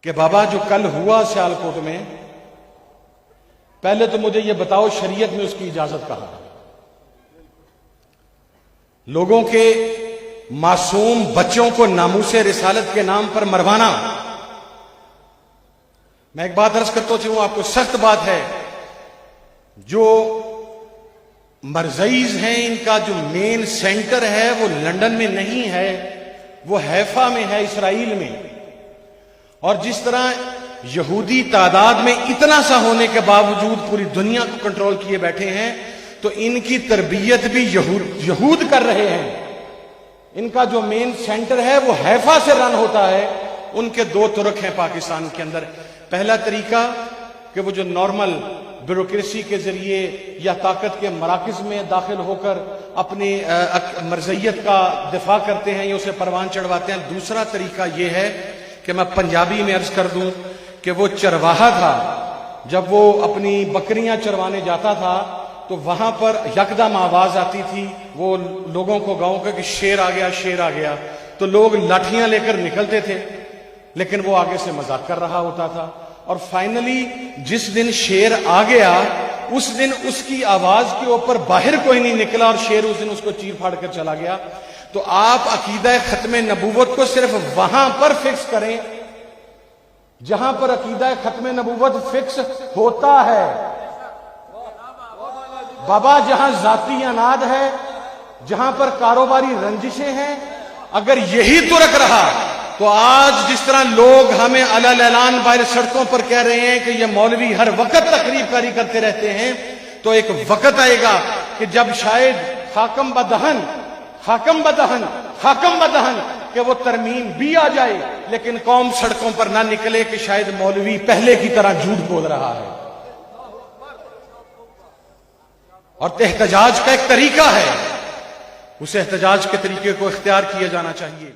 कि बाबा जो कल हुआ सियालकोट में, पहले तो मुझे यह बताओ शरीयत में उसकी इजाजत कहां है? लोगों के मासूम बच्चों को नामूसे रिसालत के नाम पर मरवाना। मैं एक बात अर्ज करता हूं, आपको सख्त बात है, जो मरज़ईज हैं इनका जो मेन सेंटर है वो लंदन में नहीं है, वो हैफा में है, इसराइल में। और जिस तरह यहूदी तादाद में इतना सा होने के बावजूद पूरी दुनिया को कंट्रोल किए बैठे हैं, तो इनकी तरबियत भी यहूद कर रहे हैं। इनका जो मेन सेंटर है वो हैफा से रन होता है। उनके दो तुर्क हैं पाकिस्तान के अंदर। पहला तरीका कि वो जो नॉर्मल ब्यूरोक्रेसी के जरिए या ताकत के मराकज में दाखिल होकर अपनी मर्जियत का दिफा करते हैं या उसे परवान चढ़वाते हैं। दूसरा तरीका यह है कि मैं पंजाबी में अर्ज कर दूं कि वो चरवाहा था, जब वो अपनी बकरियां चरवाने जाता था तो वहां पर यकदम आवाज आती थी वो लोगों को गांव का कि शेर आ गया, शेर आ गया। तो लोग लाठियां लेकर निकलते थे, लेकिन वो आगे से मजाक कर रहा होता था। और फाइनली जिस दिन शेर आ गया, उस दिन उसकी आवाज के ऊपर बाहर कोई नहीं निकला और शेर उस दिन उसको चीर फाड़ कर चला गया। तो आप अकीदा खत्म नबूवत को सिर्फ वहां पर फिक्स करें जहां पर अकीदा खत्म नबूवत फिक्स होता है। बाबा, जहां जाती अनाद है, जहां पर कारोबारी रंजिशें हैं, अगर यही तुरक रहा तो आज जिस तरह लोग हमें अलल ऐलान बाहर सड़कों पर कह रहे हैं कि ये मौलवी हर वक्त तकरीब कारी करते रहते हैं, तो एक वक्त आएगा कि जब शायद हाकम बदहन कि वो तरमीम भी आ जाए, लेकिन कौम सड़कों पर ना निकले कि शायद मौलवी पहले की तरह झूठ बोल रहा है। और एहतजाज का एक तरीका है, उस एहतजाज के तरीके को इख्तियार किया जाना चाहिए।